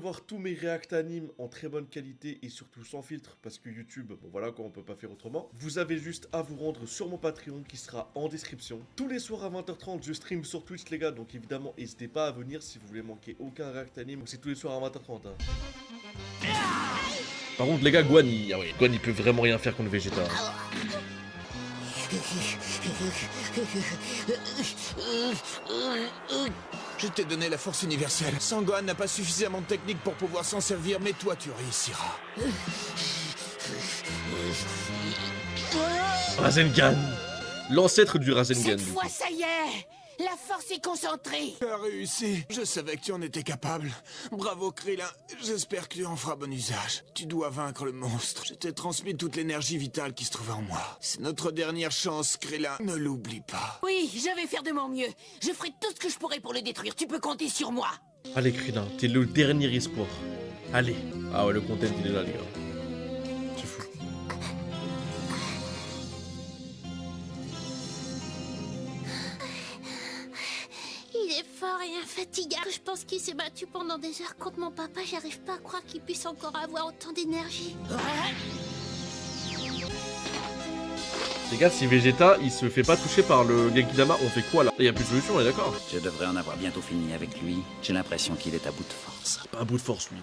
avoir tous mes react animes en très bonne qualité et surtout sans filtre parce que YouTube, bon voilà quoi, on peut pas faire autrement. Vous avez juste à vous rendre sur mon Patreon qui sera en description. Tous les soirs à 20h30, je stream sur Twitch les gars, donc évidemment n'hésitez pas à venir si vous voulez manquer aucun react anime. C'est tous les soirs à 20h30. Hein. Par contre les gars, Guan il peut vraiment rien faire contre Vegeta. Je t'ai donné la force universelle. Sangohan n'a pas suffisamment de technique pour pouvoir s'en servir, mais toi tu réussiras. Rasengan, l'ancêtre du Rasengan. Cette fois, ça y est! La force est concentrée! Tu as réussi. Je savais que tu en étais capable. Bravo, Krillin. J'espère que tu en feras bon usage. Tu dois vaincre le monstre. Je t'ai transmis toute l'énergie vitale qui se trouvait en moi. C'est notre dernière chance, Krillin. Ne l'oublie pas. Oui, je vais faire de mon mieux. Je ferai tout ce que je pourrai pour le détruire. Tu peux compter sur moi. Allez Krillin, t'es le dernier espoir. Allez. Ah ouais, le content il est là les gars. C'est fou. Il est fort et infatigable. Je pense qu'il s'est battu pendant des heures contre mon papa. J'arrive pas à croire qu'il puisse encore avoir autant d'énergie. Les gars, si Vegeta il se fait pas toucher par le Genkidama, on fait quoi là? Il y a plus de solution, on est d'accord? Je devrais en avoir bientôt fini avec lui. J'ai l'impression qu'il est à bout de force. Pas à bout de force lui.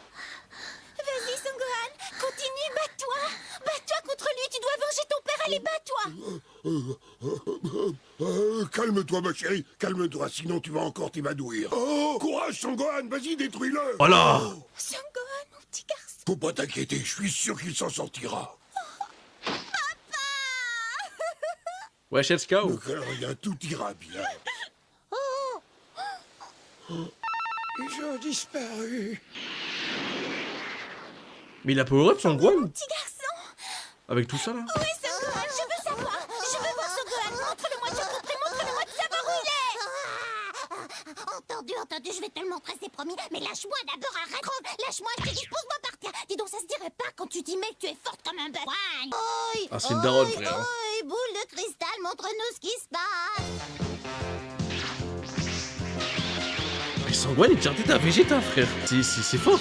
Vas-y, Sangohan, continue, bats-toi. Bats-toi contre lui, tu dois venger ton père. Allez, bats-toi. Calme-toi, ma chérie, calme-toi, sinon tu vas encore t'évanouir. Oh, courage, Sangohan, vas-y, détruis-le. Voilà. Sangohan, mon petit garçon. Faut pas t'inquiéter, je suis sûr qu'il s'en sortira. Ouais, Chef Ne Cow. crains rien, tout ira bien. Ils ont disparu. Mais il a power up son Guan? Petit garçon. Avec tout ça là? Où est Sangohan? Je veux savoir. Je veux voir Sangohan. Montre-le-moi, j'ai compris. Montre-le-moi de savoir où il est. Entendu, je vais te le montrer, c'est promis. Mais lâche-moi d'abord, arrête. Lâche-moi, je te dis, pose-moi par terre. Dis donc, ça se dirait pas quand tu dis, mec, tu es forte comme un bœuf. Oi, Ah, c'est une daronne, frère. Oi, boule de cristal, montre-nous ce qui se passe. Mais Sangohan il tient tête à Vegeta frère. C'est fort.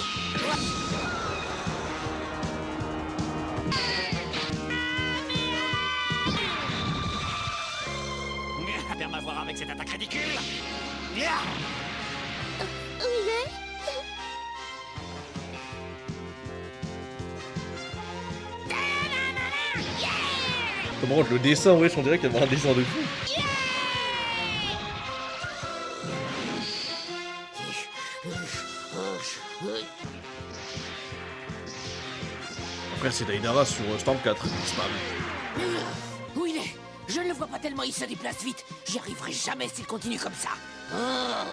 Viens m'avoir avec cette attaque ridicule. Où il est? Comment le dessin, wesh, on dirait qu'il y avait un dessin de fou. Frère, c'est Daidara sur Storm 4. Spam. Où il est? Je ne le vois pas tellement, il se déplace vite. J'y arriverai jamais s'il continue comme ça.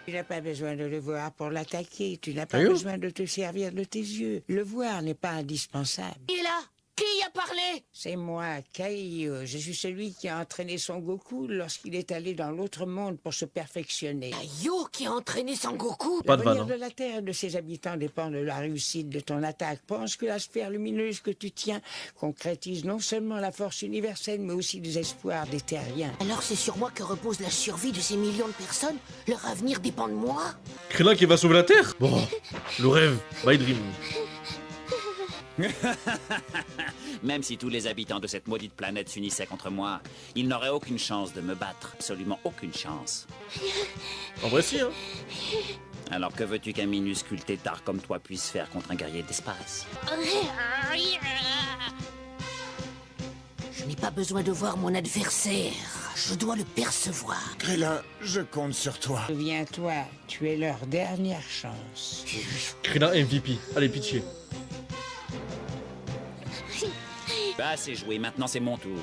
Tu n'as pas besoin de le voir pour l'attaquer. Tu n'as pas Sérieux? besoin de te servir de tes yeux. Le voir n'est pas indispensable. Il est là? Qui a parlé? C'est moi, Kaiô. Je suis celui qui a entraîné Son Goku lorsqu'il est allé dans l'autre monde pour se perfectionner. Yo qui a entraîné Sangoku? Pas de vanne, L'avenir hein. de la Terre et de ses habitants dépend de la réussite de ton attaque. Pense que la sphère lumineuse que tu tiens concrétise non seulement la force universelle, mais aussi les espoirs des terriens. Alors c'est sur moi que repose la survie de ces millions de personnes? Leur avenir dépend de moi? Krillin qui va sauver la Terre? Bon, le rêve, my dream. Même si tous les habitants de cette maudite planète s'unissaient contre moi, ils n'auraient aucune chance de me battre. Absolument aucune chance. En vrai si, hein. Alors que veux-tu qu'un minuscule tétard comme toi puisse faire contre un guerrier d'espace? Je n'ai pas besoin de voir mon adversaire. Je dois le percevoir. Krillin, je compte sur toi. Souviens-toi, tu es leur dernière chance. Krillin MVP. Allez, pitié. Bah, c'est joué, maintenant c'est mon tour.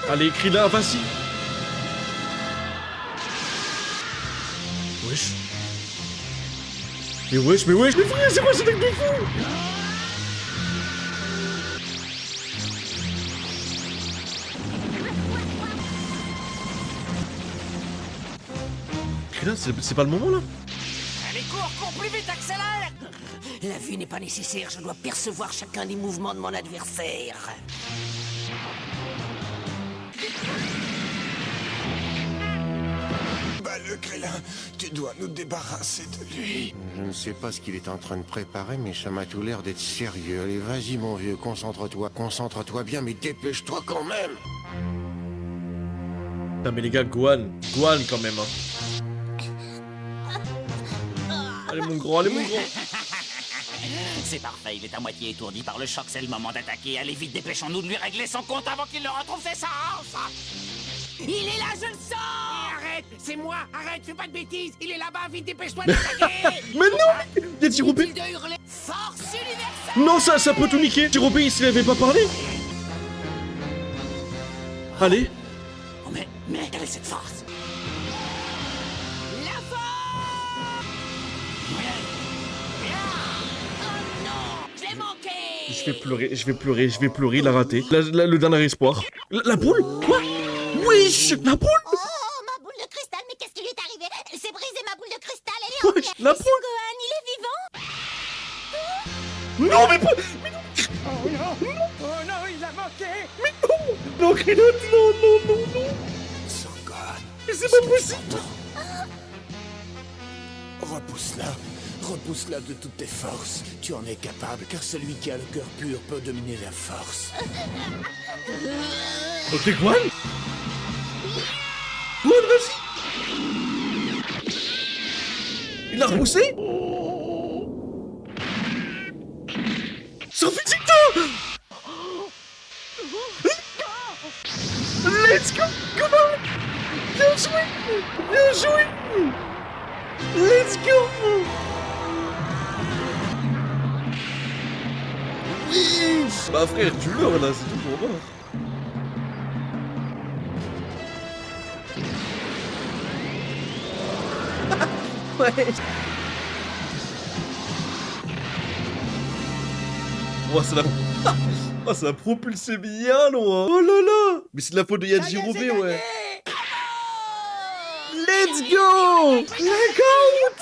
Allez, Krillin, vas-y. Wesh. Mais wesh, mais frère, c'est quoi ce truc de fou? Krillin, c'est pas le moment là? Allez, cours plus vite, accélère! La vue n'est pas nécessaire, je dois percevoir chacun des mouvements de mon adversaire. Bats-le, Fais-le, Krillin. Tu dois nous débarrasser de lui. Je ne sais pas ce qu'il est en train de préparer, mais ça m'a tout l'air d'être sérieux. Allez, vas-y, mon vieux, concentre-toi bien, mais dépêche-toi quand même. Putain, mais les gars, Gohan quand même, hein. Allez, mon grand, allez, mon grand. C'est parfait, il est à moitié étourdi par le choc, c'est le moment d'attaquer. Allez vite, dépêchons-nous de lui régler son compte avant qu'il ne retrouve ses sens. Il est là, je le sens. Arrête, c'est moi, arrête, fais pas de bêtises. Il est là-bas, vite, dépêche-toi d'attaquer. Mais non, il y a Tirobé. Il de hurler. Force universelle. Non, ça peut tout niquer. Tirobé, s'il avait pas parlé. Allez. Oh, mais quelle est cette force? La force. Oh non, je l'ai manqué. Je vais pleurer, il a raté. Le dernier espoir. La boule? Quoi? Wesh, la boule? Oh, ma boule de cristal, mais qu'est-ce qui lui est arrivé? Elle s'est brisée, ma boule de cristal, elle est en Wesh, la Et Son boule? Gohan, il est vivant? Non, mais pas. Oh non, il a manqué. Non, Krillin, non. Son Gohan. Mais c'est pas possible. Repousse-la de toutes tes forces. Tu en es capable, car celui qui a le cœur pur peut dominer la force. Ok, Gohan? Gohan, vas-y. Il l'a repoussé? Survicta! Let's go! Come on! Bien joué! Bien joué! Let's go! Oui! Bah frère, tu meurs là, c'est tout pour mort. Ouais. Oh, ça l'a... Oh, ça a propulsé bien loin. Oh là là. Mais c'est de la faute de Yajirobe, ouais. Let's go. Le GOAT.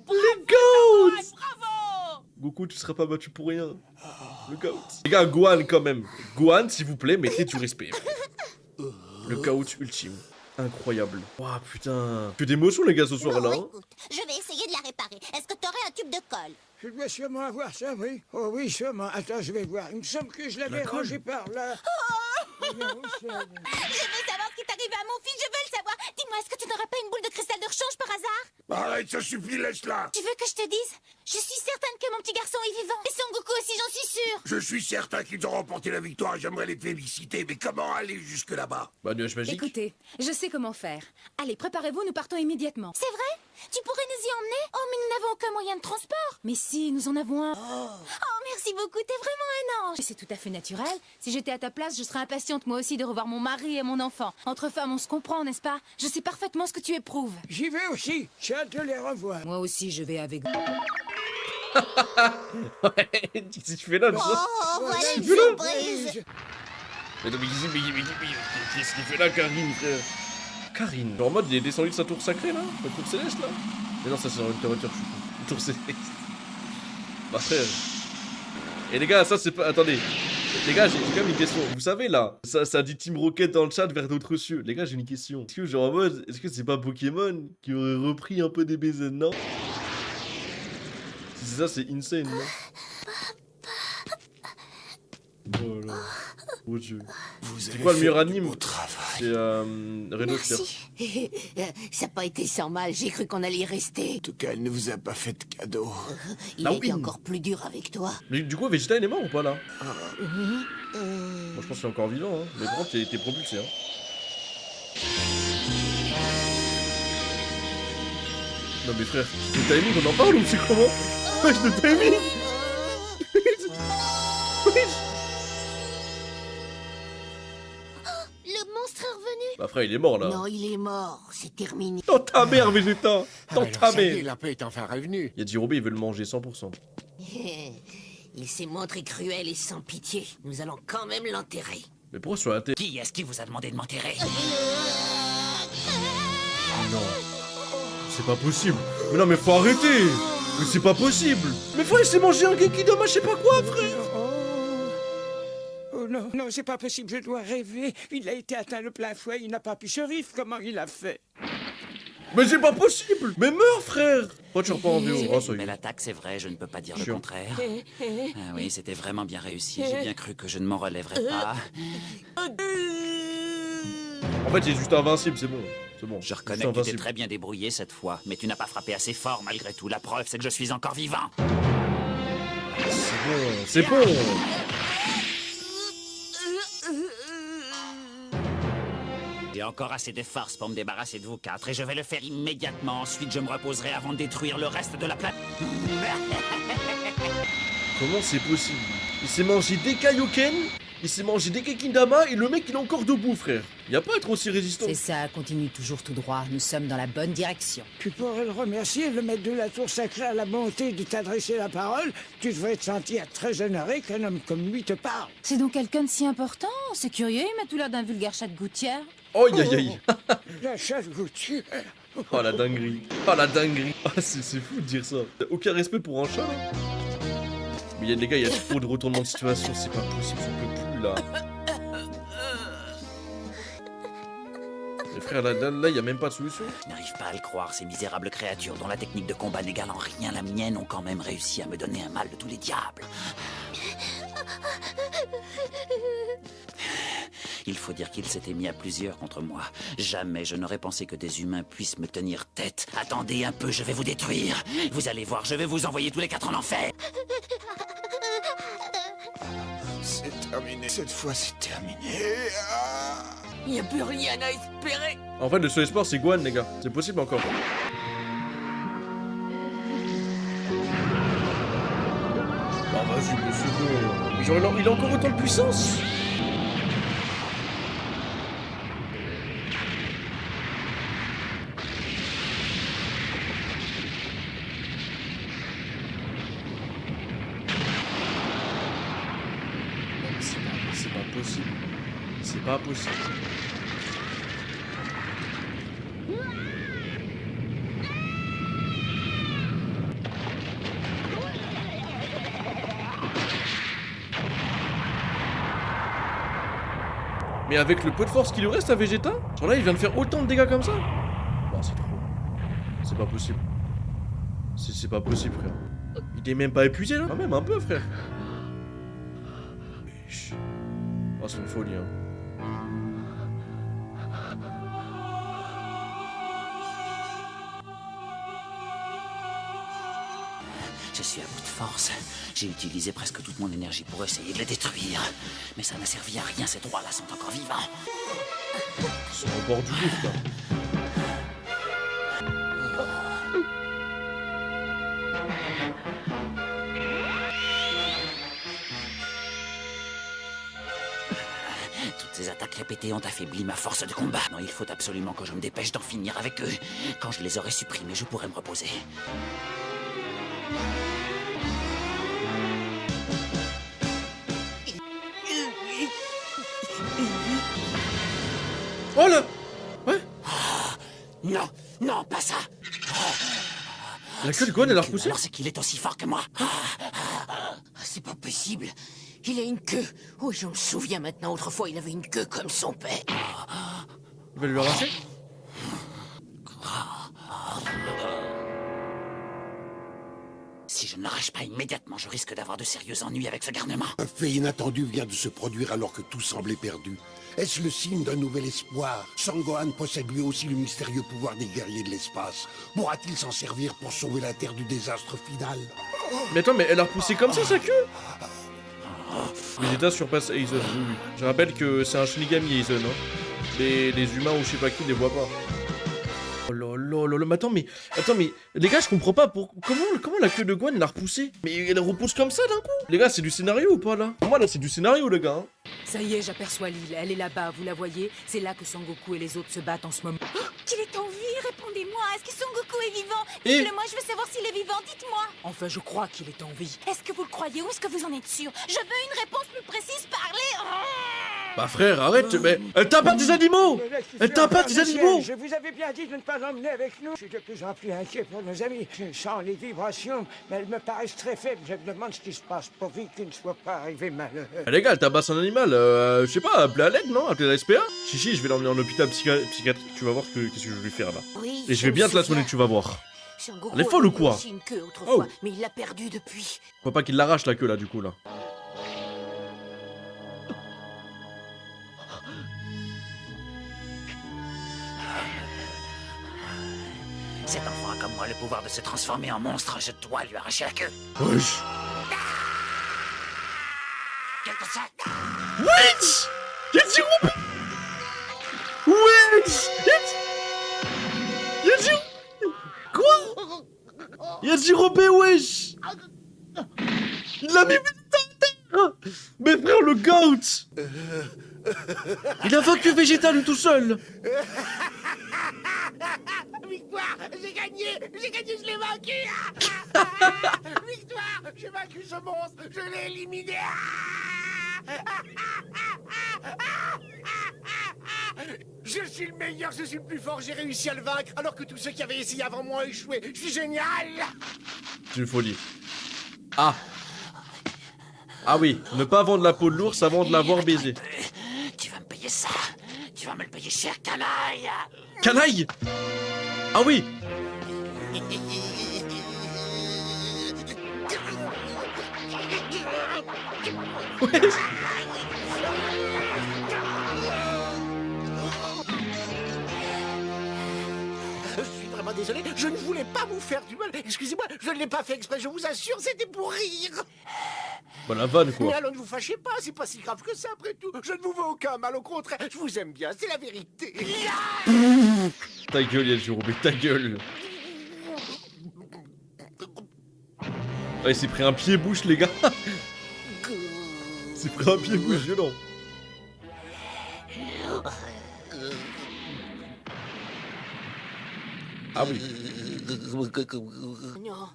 Le GOAT. Bravo. Goku, tu seras pas battu pour rien. Le GOAT. Les gars, Gohan quand même. Gohan, s'il vous plaît, mettez du respect. Le GOAT ultime. Incroyable. Ouah, putain. Que d'émotion, les gars, ce soir-là. Bon, Hein. écoute, je vais essayer de la réparer. Est-ce que t'aurais un tube de colle? Je dois sûrement avoir ça, oui. Oh oui, sûrement. Attends, je vais voir. Il me semble que je l'avais colle. rangé par là. Je veux savoir ce qui est arrivé à mon fils, je veux le savoir. Dis-moi, est-ce que tu n'aurais pas une boule de cristal de rechange par hasard? Arrête, ça suffit, laisse-la. Tu veux que je te dise? Je suis certaine que mon petit garçon est vivant. Et Son Goku aussi, j'en suis sûre. Je suis certain qu'ils ont remporté la victoire et j'aimerais les féliciter, mais comment aller jusque là-bas? Bah, nuage magique. Écoutez, je sais comment faire. Allez, préparez-vous, nous partons immédiatement. C'est vrai? Tu pourrais nous y emmener? Oh, mais nous n'avons aucun moyen de transport. Mais si, nous en avons un. Oh, merci beaucoup, t'es vraiment un ange. Et c'est tout à fait naturel. Si j'étais à ta place, je serais impatiente moi aussi de revoir mon mari et mon enfant. Entre femmes, on se comprend, n'est-ce pas? Je sais parfaitement ce que tu éprouves. J'y vais aussi. J'ai hâte de les revoir. Moi aussi, je vais avec vous. Ouais, si tu fais là, Oh, voilà une veux-le. surprise. Mais non, mais qu'est-ce qu'il fait là, Karine, frère? Karine, genre en mode, il est descendu de sa tour sacrée, là? La tour céleste, là? Mais non, ça, c'est dans une voiture, je suis con. Une tour céleste. Bah, frère. Et les gars, ça, c'est pas... Attendez. Les gars, j'ai quand même une question. Vous savez, là, ça dit Team Rocket dans le chat vers d'autres cieux. Les gars, j'ai une question. Est-ce que, genre en mode, est-ce que c'est pas Pokémon qui aurait repris un peu des BZ, non? Si c'est ça, c'est insane, non? Oh là. Oh Dieu. C'est quoi le meilleur anime? C'est Reno Fier. Merci. Ça n'a pas été sans mal, j'ai cru qu'on allait y rester. En tout cas, elle ne vous a pas fait de cadeau. Il Ah a oui. été encore plus dur avec toi. Mais du coup, Vegeta il est mort ou pas là? Moi je pense qu'il est encore vivant, hein. Mais par contre, il a été propulsé, hein. Non mais frère, le timing on en parle ou c'est comment? Wesh, le timing. Le monstre est revenu. Bah frère, il est mort là. Non, il est mort, c'est terminé. Dans ta mère, Vegeta. Dans Alors, ta ça y est, mère. la paix est enfin revenue. Yajirobe il veut le manger 100%. Il s'est montré cruel et sans pitié. Nous allons quand même l'enterrer. Mais pourquoi sur la tête? Qui est-ce qui vous a demandé de m'enterrer? Non. C'est pas possible. Mais non mais faut arrêter. Mais c'est pas possible. Mais frère, il s'est mangé un Gekidama, je sais pas quoi, frère. Oh non, non, c'est pas possible, je dois rêver. Il a été atteint le plein fouet, il n'a pas pu survivre. Comment il a fait? Mais c'est pas possible. Mais meurs, frère. Pourquoi tu repars en VO? Oh, ça y Mais est. l'attaque, c'est vrai, je ne peux pas dire le Chiant. contraire. Ah oui, c'était vraiment bien réussi. J'ai bien cru que je ne m'en relèverais pas. En fait, il est juste invincible, c'est bon. C'est bon. Je reconnais Juste que tu t'es invincible. très bien débrouillé cette fois, mais tu n'as pas frappé assez fort malgré tout. La preuve, c'est que je suis encore vivant. C'est bon. J'ai encore assez de force pour me débarrasser de vous quatre et je vais le faire immédiatement. Ensuite, je me reposerai avant de détruire le reste de la planète. Comment c'est possible? Il s'est mangé des Kaioken, il s'est mangé des Kekindama et le mec il est encore debout, frère. Il a pas à être aussi résistant. C'est ça, continue toujours tout droit. Nous sommes dans la bonne direction. Tu pourrais le remercier, le maître de la tour sacrée a la bonté de t'adresser la parole. Tu devrais te sentir très honoré qu'un homme comme lui te parle. C'est donc quelqu'un de si important? C'est curieux, il m'a tout l'air d'un vulgaire chat de gouttière. Oh aïe aïe aïe. La chasse gouttière. Oh la dinguerie. Oh la dinguerie. Ah c'est fou de dire ça. Aucun respect pour un chat là. Mais les gars, il y a trop de retournements de situation, c'est pas possible, j'en peux plus là. Les frères, là, il y a même pas de solution. Je n'arrive pas à le croire, ces misérables créatures dont la technique de combat n'égale en rien la mienne ont quand même réussi à me donner un mal de tous les diables. Il faut dire qu'ils s'étaient mis à plusieurs contre moi. Jamais je n'aurais pensé que des humains puissent me tenir tête. Attendez un peu, je vais vous détruire. Vous allez voir, je vais vous envoyer tous les quatre en enfer. C'est terminé. Cette fois, c'est terminé. Il n'y a plus rien à espérer. En fait, le seul espoir, c'est Gohan, les gars. C'est possible encore. Ah, vas-y, mais c'est bon. Mais genre, il a encore autant de puissance. C'est pas possible. C'est pas possible. Mais avec le peu de force qu'il lui reste à Vegeta, genre là il vient de faire autant de dégâts comme ça. Non, c'est trop. C'est pas possible. C'est pas possible, frère. Il est même pas épuisé là. Quand même un peu, frère. Wesh. Oh, c'est une folie, hein. Je suis à bout de force. J'ai utilisé presque toute mon énergie pour essayer de les détruire. Mais ça n'a servi à rien, ces trois-là sont encore vivants. Ils sont au bord du gouffre, là. Toutes ces attaques répétées ont affaibli ma force de combat. Non, il faut absolument que je me dépêche d'en finir avec eux. Quand je les aurai supprimés, je pourrai me reposer. Oh là. Ouais. Non, non, pas ça. La queue de Gohan, elle a repoussé. Alors c'est qu'il est aussi fort que moi. C'est pas possible. Il a une queue. Oui, je me souviens maintenant. Autrefois, il avait une queue comme son père. Il va lui arracher. Si je ne l'arrache pas immédiatement, je risque d'avoir de sérieux ennuis avec ce garnement. Un fait inattendu vient de se produire alors que tout semblait perdu. Est-ce le signe d'un nouvel espoir? Sangohan possède lui aussi le mystérieux pouvoir des guerriers de l'espace. Pourra-t-il s'en servir pour sauver la Terre du désastre final? Mais attends, mais elle a repoussé comme ça sa queue. Vegeta surpasse Aizen, oui, oui. Je rappelle que c'est un Shinigami Aizen, hein. Les humains ou je sais pas qui les voient pas. Oh là là là là, mais attends, mais les gars, je comprends pas comment la queue de Gohan elle a repoussé. Mais elle repousse comme ça d'un coup. Les gars, c'est du scénario ou pas là? Pour moi là, c'est du scénario, les gars. Hein. Ça y est, j'aperçois l'île. Elle est là-bas, vous la voyez? C'est là que Sangoku et les autres se battent en ce moment. Qu'il est en vie, répondez-moi. Est-ce que Son Goku est vivant? Et- Dites-le-moi, je veux savoir s'il est vivant, dites-moi. Enfin, je crois qu'il est en vie. Est-ce que vous le croyez ou est-ce que vous en êtes sûr? Je veux une réponse plus précise, parlez. Bah frère, arrête, mais... Elle tape pas des animaux. Elle tape pas des animaux. Je vous avais bien dit de ne pas l'emmener avec nous. Je suis de plus en plus inquiet pour nos amis. Je sens les vibrations, mais elles me paraissent très faibles. Je me demande ce qui se passe pour vite qu'il ne soit pas arrivé malheureux. Eh, les gars, elle tabasse un animal, je sais pas, appelez à l'aide, non? Appelez la SPA? Si, je vais l'emmener en hôpital psychiatrique, tu vas voir qu'est-ce que je vais lui faire là. Oui, Et je vais bien te la soigner, tu vas voir. Sangoku Elle est folle ou avait quoi? aussi une queue autrefois, Oh. mais il l'a perdue depuis. Faut pas qu'il l'arrache la queue là, du coup, là. Cet enfant a comme moi le pouvoir de se transformer en monstre. Je dois lui arracher la queue. Wesh. Quelque ça. Wesh. Y'a dit Robé. Wesh. Y'a dit... Quoi? Y'a dit Robé, wesh. Il a mis Vegeta à terre. Mais frère, le goat. Il a vaincu Vegeta lui tout seul. Victoire! J'ai gagné, je l'ai vaincu! Victoire! J'ai vaincu ce monstre! Je l'ai éliminé! Je suis le meilleur, je suis le plus fort, j'ai réussi à le vaincre, alors que tous ceux qui avaient essayé avant moi ont échoué. Je suis génial! C'est une folie. Ah. Ah oui, ne pas vendre la peau de l'ours avant de l'avoir baisé. Tu vas me payer ça. Tu vas me le payer cher, canaille. Canaille. Ah oui. Ouais. Je suis vraiment désolé, je ne voulais pas vous faire du mal. Excusez-moi, je ne l'ai pas fait exprès, je vous assure, c'était pour rire. Bah la vanne Mais quoi. alors ne vous fâchez pas, c'est pas si grave que ça après tout. Je ne vous veux aucun mal, au contraire, je vous aime bien, c'est la vérité. Ta gueule, Yaji Robé, ta gueule. Ah, il s'est pris un pied-bouche, les gars. Il s'est pris un pied-bouche violent. Ah oui. Non,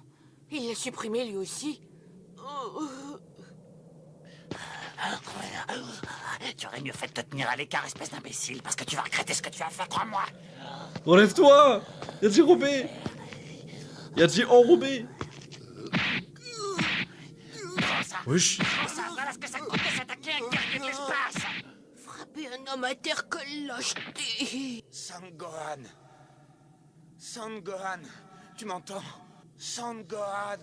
il l'a supprimé lui aussi. Tu aurais mieux fait de te tenir à l'écart, espèce d'imbécile, parce que tu vas regretter ce que tu as fait, crois-moi. Relève-toi. Yaji Robé. Yaji enrobé. Wesh. Ça, voilà ce que ça coûte de s'attaquer à un guerrier de l'espace. Frapper un homme à terre, quelle lâcheté. Sangohan. Sangohan, tu m'entends? Sangohan.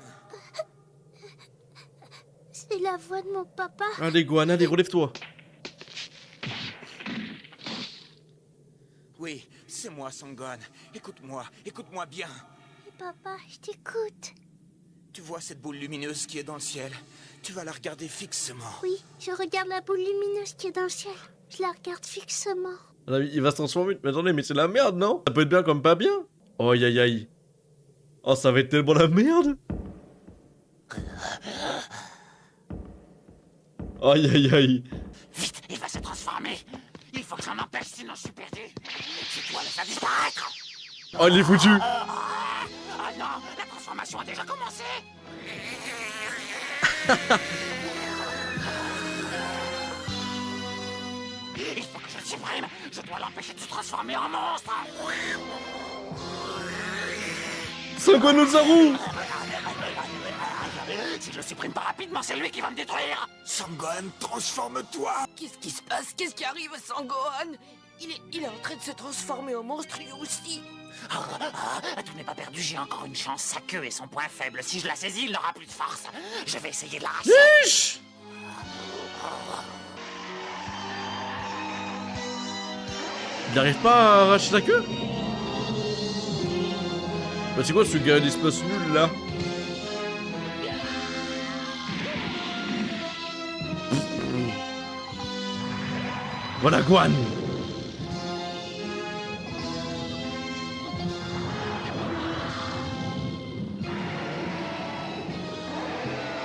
C'est la voix de mon papa. Allez, Gohan, allez, relève-toi. Oui, c'est moi, Sangohan. Écoute-moi bien. Papa, je t'écoute. Tu vois cette boule lumineuse qui est dans le ciel? Tu vas la regarder fixement. Oui, je regarde la boule lumineuse qui est dans le ciel. Je la regarde fixement. Ah, il va se transformer. Mais attendez, mais c'est la merde, non? Ça peut être bien comme pas bien. Oh, aïe aïe aïe. Oh, ça va être tellement la merde. Aïe aïe aïe. Vite, il va se transformer. Il faut que j'en empêche, sinon je suis perdu. Je dois le faire disparaître. Oh, il est foutu. Ah non, la transformation a déjà commencé. Il faut que je le supprime. Je dois l'empêcher de se transformer en monstre. Sangohan Ozaru. Si je le supprime pas rapidement, c'est lui qui va me détruire. Sangohan, transforme-toi. Qu'est-ce qui se passe? Qu'est-ce qui arrive à Sangohan? Il est en train de se transformer en monstre lui aussi. Tout n'est pas perdu, j'ai encore une chance. Sa queue est son point faible. Si je la saisis, il n'aura plus de force. Je vais essayer de l'arracher. Yeesh. Il arrive pas à arracher sa queue? Bah c'est quoi ce gars d'espace nul là? Voilà Gohan.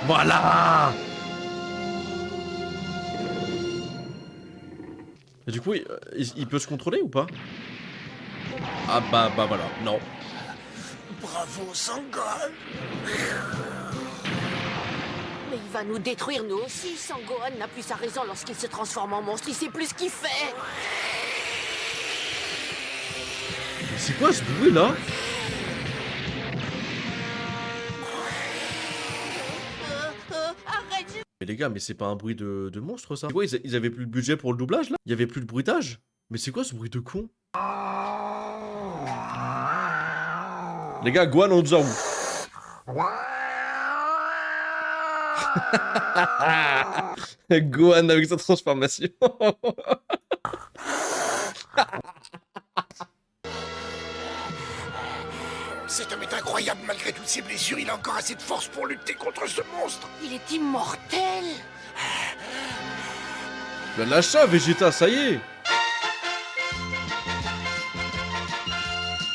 Voilà. Et du coup, il peut se contrôler ou pas? Ah bah voilà, non. Bravo, Sangohan. Mais il va nous détruire nous aussi. Sangohan n'a plus sa raison lorsqu'il se transforme en monstre. Il sait plus ce qu'il fait. C'est quoi ce bruit là? Arrête. Mais les gars, mais c'est pas un bruit de monstre ça? C'est quoi, ils avaient plus de budget pour le doublage là? Il y avait plus de bruitage? Mais c'est quoi ce bruit de con? Les gars, Gohan on où? Gohan avec sa transformation. Cet homme est incroyable malgré toutes ses blessures. Il a encore assez de force pour lutter contre ce monstre. Il est immortel. Bah lâche ça, Vegeta, ça y est.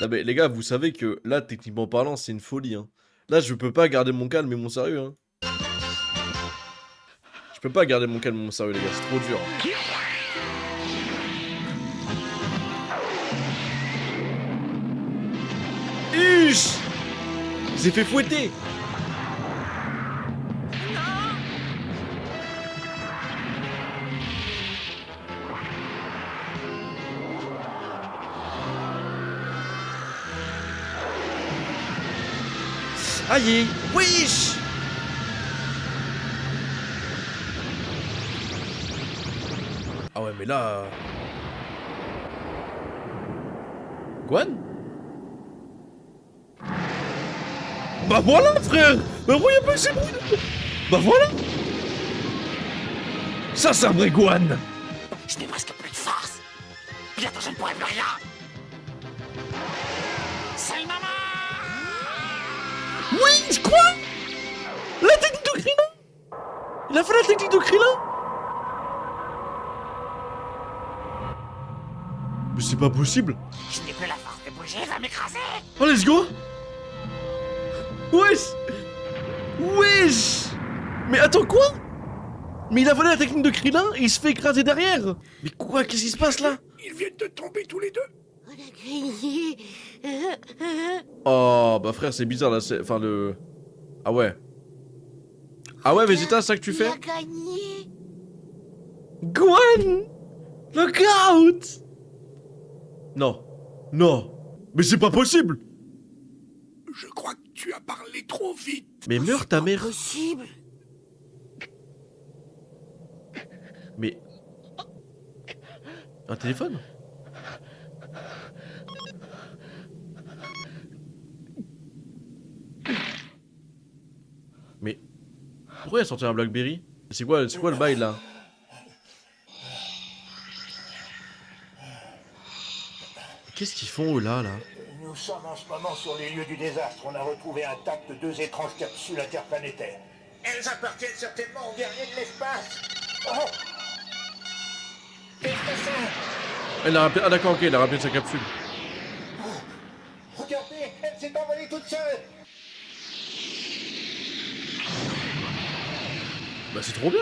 Non mais les gars, vous savez que là, techniquement parlant, c'est une folie. Hein. Là, je peux pas garder mon calme et mon sérieux. Hein. Je peux pas garder mon calme et mon sérieux, les gars, c'est trop dur. Ish! Il s'est fait fouetter! Aïe! Wesh! Ah ouais, mais là... Gohan? Bah voilà, frère! Bah oui, y'a pas eu ces bruits de... Bah voilà! Ça, c'est un vrai Gohan! Je n'ai presque plus de force. Bientôt, je ne pourrai plus rien. Salut, maman! Oui, je crois! La technique de Krillin! Il a fait la technique de Krillin! Mais c'est pas possible! Je n'ai plus la force de bouger, il va m'écraser! Oh, let's go! Wesh! Wesh! Mais attends, quoi? Mais il a volé la technique de Krillin et il se fait écraser derrière! Mais quoi? Qu'est-ce qui se passe là? Ils viennent de tomber tous les deux. On a grillé. Oh, bah frère, c'est bizarre là, c'est... Enfin, le... Ah ouais. Ah ouais, Vegeta, c'est ça que tu fais? Il a gagné. Gohan! Knockout! Non. Non. Mais c'est pas possible! Je crois que tu as parlé trop vite. Mais meurs ta mère! Possible. Mais... Un téléphone? Mais... Pourquoi il a sorti un Blackberry? C'est quoi le bail là? Qu'est-ce qu'ils font eux là? Nous sommes en ce moment sur les lieux du désastre. On a retrouvé intactes 2 étranges capsules interplanétaires. Elles appartiennent certainement aux guerriers de l'espace. Oh! Qu'est-ce que c'est? Elle a rappelé... Ah d'accord, ok, elle a rappelé sa capsule. Regardez, elle s'est envolée toute seule. Bah c'est trop bien.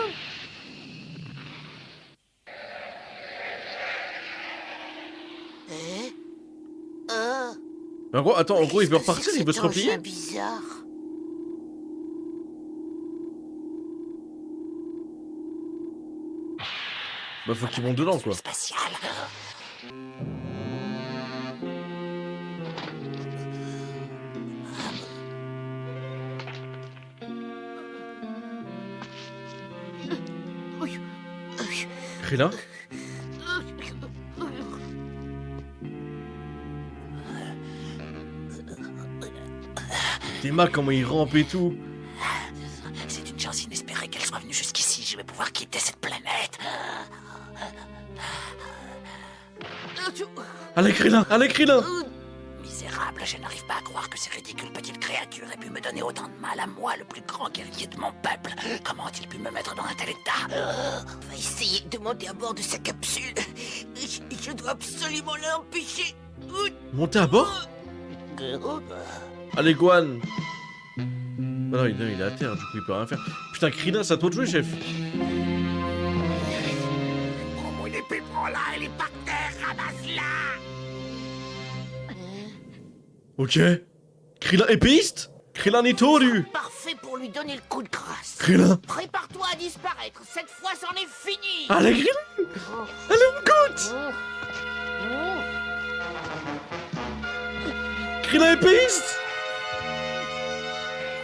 Mais en gros, attends, en gros il veut repartir, il veut se replier. Bizarre. Bah faut qu'il monte dedans quoi. Spatial. Krillin? Théma, comment il rampe et tout. C'est une chance inespérée qu'elle soit venue jusqu'ici. Je vais pouvoir quitter cette planète. Allez Krillin, allez Krillin! Misérable, je n'arrive pas à croire que ces ridicules petites créatures aient pu me donner autant de mal à moi, le plus grand guerrier de mon peuple. Comment ont-ils pu me mettre dans un tel état? On va essayer de monter à bord de sa capsule. Je dois absolument l'empêcher. Monter à bord? Allez Gohan! Bah non, il est à terre, du coup il peut rien faire. Putain, Krillin, c'est à toi de jouer, chef! Prends mon épée, prends-la, elle est par terre, ramasse-la. Ok. Krillin épéiste? Krillin Itoru! Parfait prêt pour lui donner le coup de grâce. Krillin. Prépare-toi à disparaître. Cette fois, c'en est fini. Allez, Krillin. Allez, on compte. Krillin épéiste.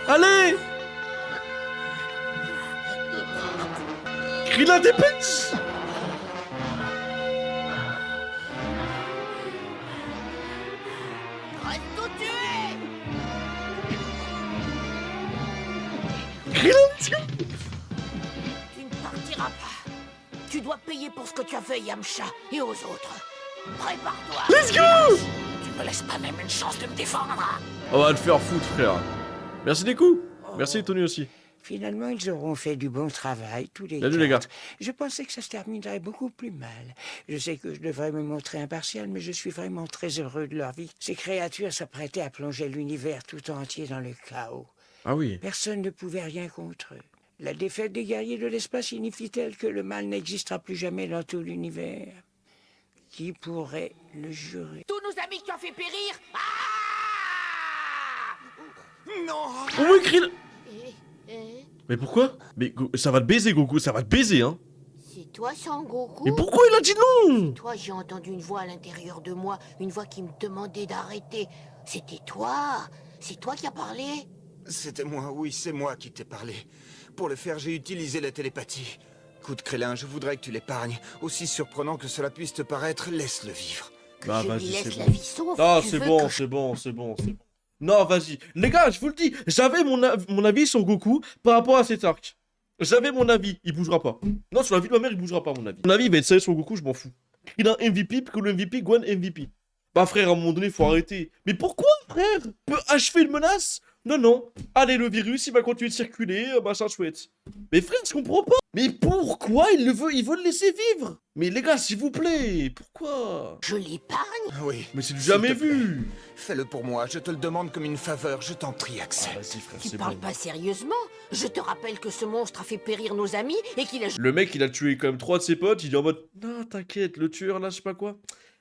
Allez. Krillin dépêche. Reste tout tué. Krillin, let's go. Tu ne partiras pas. Tu dois payer pour ce que tu as fait, Yamcha, et aux autres. Prépare-toi. Let's go. Tu me laisses pas même une chance de me défendre. On va te faire foutre, frère. Merci des coups. Merci Tony aussi. Finalement, ils auront fait du bon travail, tous les Salut, les gars. Je pensais que ça se terminerait beaucoup plus mal. Je sais que je devrais me montrer impartial, mais je suis vraiment très heureux de leur vie. Ces créatures s'apprêtaient à plonger l'univers tout entier dans le chaos. Ah oui. Personne ne pouvait rien contre eux. La défaite des guerriers de l'espace signifie-t-elle que le mal n'existera plus jamais dans tout l'univers? Qui pourrait le jurer? Tous nos amis que tu as fait périr. Non. Oh oui, Krillin. Mais pourquoi? Mais ça va te baiser, Goku, ça va te baiser, hein. C'est toi, Sangoku? Mais pourquoi il a dit non? Toi, j'ai entendu une voix à l'intérieur de moi, une voix qui me demandait d'arrêter. C'était toi? C'est toi qui as parlé? C'était moi, oui, c'est moi qui t'ai parlé. Pour le faire, j'ai utilisé la télépathie. Écoute, Krillin, je voudrais que tu l'épargnes. Aussi surprenant que cela puisse te paraître, laisse-le vivre. Bah Je lui vas-y, laisse c'est la bon. vie sauve. Ah, Tu c'est veux bon, que je- c'est bon, c'est bon, c'est bon. Non, vas-y. Les gars, je vous le dis, j'avais mon avis sur Goku par rapport à cet arc. J'avais mon avis, il bougera pas. Non, sur la vie de ma mère, il bougera pas, mon avis. Mon avis, il va être sérieux sur Goku, je m'en fous. Krillin MVP, Piccolo MVP, Gohan MVP. Bah frère, à un moment donné, faut arrêter. Mais pourquoi, frère? Peut achever une menace? Non, non. Allez, le virus, il va continuer de circuler, machin chouette. Mais frère, je comprends pas. Mais pourquoi il veut le laisser vivre? Mais les gars, s'il vous plaît, pourquoi? Je l'épargne? Oui. Mais c'est du s'il jamais te plaît. vu. Fais-le pour moi, je te le demande comme une faveur, je t'en prie, Axel. Vas-y, frère, Tu c'est parles bon. pas sérieusement? Je te rappelle que ce monstre a fait périr nos amis et qu'il a Le mec, il a tué quand même 3 de ses potes, il est en mode non, t'inquiète, le tueur là, je sais pas quoi.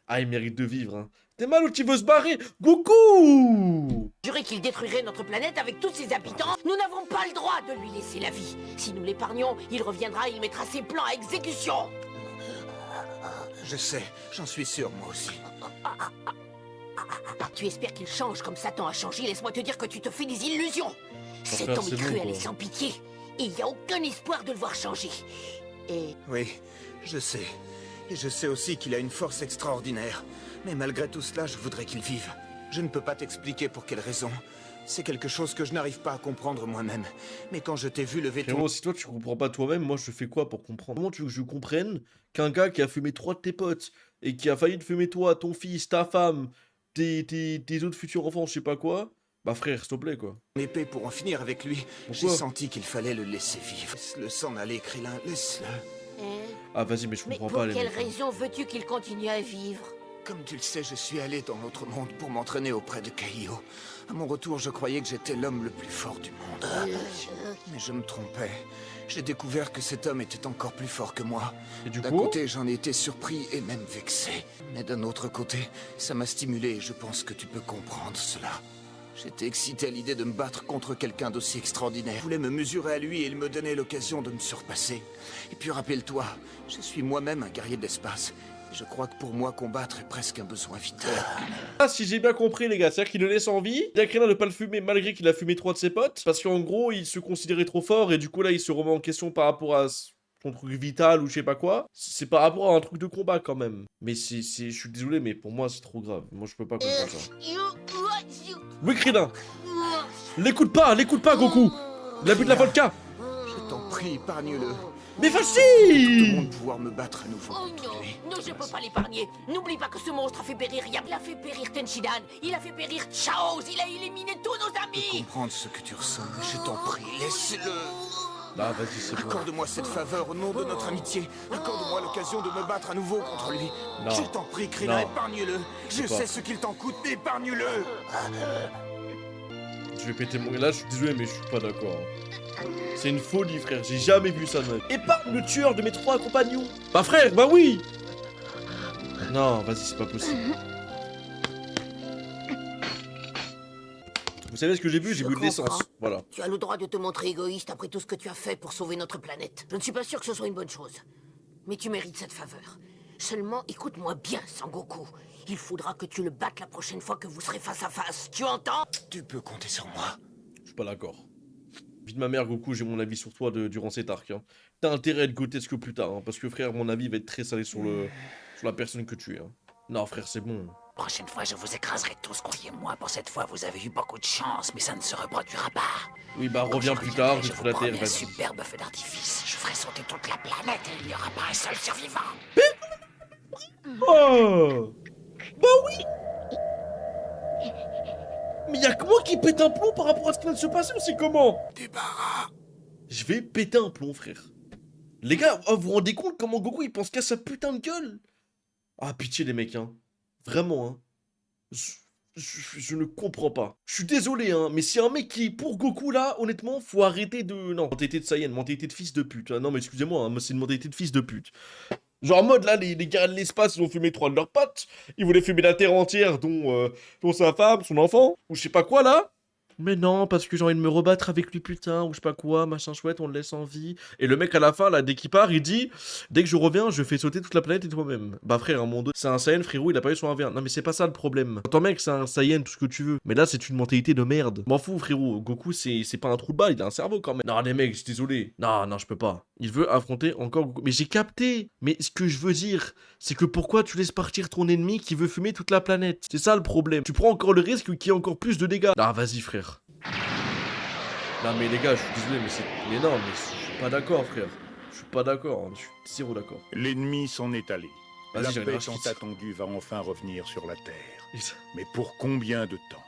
Ah, il mérite de vivre, hein. T'es mal ou tu veux se barrer? Goku! juré qu'il détruirait notre planète avec tous ses habitants. Nous n'avons pas le droit de lui laisser la vie. Si nous l'épargnons, il reviendra et il mettra ses plans à exécution. Je sais, j'en suis sûr, moi aussi. Tu espères qu'il change comme Satan a changé? Laisse-moi te dire que tu te fais des illusions. Cet frère, homme c'est est bon, cruel quoi. et sans pitié. Et il n'y a aucun espoir de le voir changer. Et Oui, je sais. Et je sais aussi qu'il a une force extraordinaire. Mais malgré tout cela, je voudrais qu'il vive. Je ne peux pas t'expliquer pour quelle raison. C'est quelque chose que je n'arrive pas à comprendre moi-même. Mais quand je t'ai vu lever ton... Frérot, si toi tu comprends pas toi-même, moi je fais quoi pour comprendre? Comment tu veux que je comprenne qu'un gars qui a fumé 3 de tes potes et qui a failli te fumer toi, ton fils, ta femme, tes autres futurs enfants, je sais pas quoi, bah frère, s'il te plaît quoi. épée pour en finir avec lui, j'ai Pourquoi senti qu'il fallait le laisser vivre. Laisse-le s'en aller, Krillin, laisse-le. Ah vas-y, mais je Mais comprends pour pas les quelle mecs. raison veux-tu qu'il continue à vivre? Comme tu le sais, je suis allé dans l'autre monde pour m'entraîner auprès de Kaio. À mon retour, je croyais que j'étais l'homme le plus fort du monde. Mais je me trompais. J'ai découvert que cet homme était encore plus fort que moi. Et du D'un coup, côté, j'en ai été surpris et même vexé. Mais d'un autre côté, ça m'a stimulé et je pense que tu peux comprendre cela. J'étais excité à l'idée de me battre contre quelqu'un d'aussi extraordinaire. Je voulais me mesurer à lui et il me donnait l'occasion de me surpasser. Et puis rappelle-toi, je suis moi-même un guerrier de l'espace. Et je crois que pour moi, combattre est presque un besoin vital. ah, si j'ai bien compris les gars, c'est-à-dire qu'il le laisse en vie, il a Krillin de pas le fumer malgré qu'il a fumé 3 de ses potes, parce qu'en gros il se considérait trop fort et du coup là il se remet en question par rapport à son truc vital ou je sais pas quoi. C'est par rapport à un truc de combat quand même. Mais je suis désolé mais pour moi c'est trop grave, moi je peux pas comprendre ça. Oui Krillin, l'écoute pas Goku, il a bu de la vodka. Je t'en prie, épargne-le. Mais Tout le facile. monde pouvoir me battre à nouveau Oh contre non, lui. non, je peux pas l'épargner. N'oublie pas que ce monstre a fait périr Yab, il a fait périr Tenshinhan, il a fait périr Chaos, il a éliminé tous nos Je peux amis. comprendre ce que tu ressens, mais je t'en prie, laisse-le. Ah vas-y c'est bon. Accorde-moi cette faveur au nom de notre amitié. Accorde-moi l'occasion de me battre à nouveau contre lui. Non. Je t'en prie, Krillin, Non. épargne-le. Je pas. sais ce qu'il t'en coûte, mais épargne-le. Je vais péter mon... Là je suis désolé mais je suis pas d'accord. C'est une folie frère, j'ai jamais vu ça de ma vie. Épargne le tueur de mes 3 compagnons. Bah frère, bah oui. Non, vas-y c'est pas possible. savez ce que j'ai vu? J'ai Je vu de l'essence. comprends. Voilà. Tu as le droit de te montrer égoïste après tout ce que tu as fait pour sauver notre planète. Je ne suis pas sûr que ce soit une bonne chose. Mais tu mérites cette faveur. Seulement, écoute-moi bien, Sangoku. Il faudra que tu le battes la prochaine fois que vous serez face à face. Tu entends? Tu peux compter sur moi. Je suis pas d'accord. Vie de ma mère, Goku, j'ai mon avis sur toi durant cet arc. Hein. T'as intérêt à être grotesque plus tard, hein, parce que frère, mon avis va être très salé sur la personne que tu es. Hein. Non, frère, c'est bon. Prochaine fois, je vous écraserai tous, croyez-moi. Pour cette fois, vous avez eu beaucoup de chance, mais ça ne se reproduira pas. Oui, bah Quand reviens je plus tard, reviendrai, je je te vous la terre, promets un vas-y. superbe feu d'artifice. Je ferai sauter toute la planète et il n'y aura pas un seul survivant. Oh bah oui. Mais y'a que moi qui pète un plomb par rapport à ce qui vient de se passer, ou c'est comment? Débarras. Je vais péter un plomb, frère. Les gars, oh, vous vous rendez compte comment Goku il pense qu'à sa putain de gueule? Ah, pitié les mecs, hein. Vraiment, hein. Je ne comprends pas. Je suis désolé, hein, mais c'est un mec qui, pour Goku, là, honnêtement, faut arrêter de... Non, mentalité de Saiyan, mentalité de fils de pute. Non, mais excusez-moi, hein, c'est une mentalité de fils de pute. Genre en mode, là, les gars de l'espace, ils ont fumé 3 de leurs potes. Ils voulaient fumer la Terre entière, dont sa femme, son enfant, ou je sais pas quoi, là. Mais non, parce que j'ai envie de me rebattre avec lui, putain, ou je sais pas quoi, machin chouette, on le laisse en vie. Et le mec, à la fin, là, dès qu'il part, il dit, dès que je reviens, je fais sauter toute la planète et toi-même. Bah frère, à un moment donné, c'est un Saiyan, frérot, il a pas eu son 1v1. Non mais c'est pas ça le problème. Ton mec, c'est un Saiyan, tout ce que tu veux. Mais là, c'est une mentalité de merde. M'en fous, frérot. Goku, c'est pas un trou de balle, il a un cerveau quand même. Non, les mecs, je suis désolé. Non, je peux pas. Il veut affronter encore Goku. Mais j'ai capté. Mais ce que je veux dire, c'est que pourquoi tu laisses partir ton ennemi qui veut fumer toute la planète? C'est ça le problème. Tu prends encore le risque qu'il y ait encore plus de dégâts. Ah, vas-y, frère. Non mais les gars, je suis désolé, mais c'est... Mais non, mais je suis pas d'accord, frère. Je suis pas d'accord, hein. Je suis zéro d'accord. L'ennemi s'en est allé. Vas-y, La j'ai paix rien tant acheté. attendue va enfin revenir sur la Terre. Et ça- Mais pour combien de temps?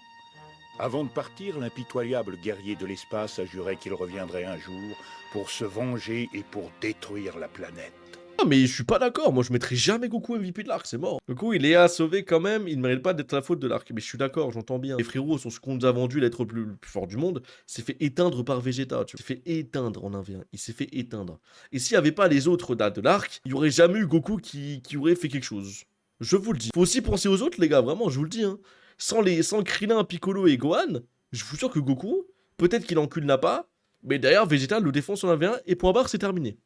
Avant de partir, l'impitoyable guerrier de l'espace a juré qu'il reviendrait un jour pour se venger et pour détruire la planète. Ah mais je suis pas d'accord, moi je mettrai jamais Goku MVP de l'arc, c'est mort. Goku il est à sauver quand même, il ne mérite pas d'être la faute de l'arc. Mais je suis d'accord, j'entends bien. Les frérots sont ce qu'on nous a vendu l'être le plus fort du monde, s'est fait éteindre par Vegeta, tu vois. Il s'est fait éteindre en 1v1, il s'est fait éteindre. Et s'il n'y avait pas les autres dates de l'arc, il n'y aurait jamais eu Goku qui aurait fait quelque chose. Je vous le dis. Faut aussi penser aux autres les gars, vraiment, je vous le dis. Hein. Sans Krillin, Piccolo et Gohan, je vous jure que Goku, peut-être qu'il encule n'a pas, mais derrière Vegeta le défonce en 1v1 et point barre c'est terminé.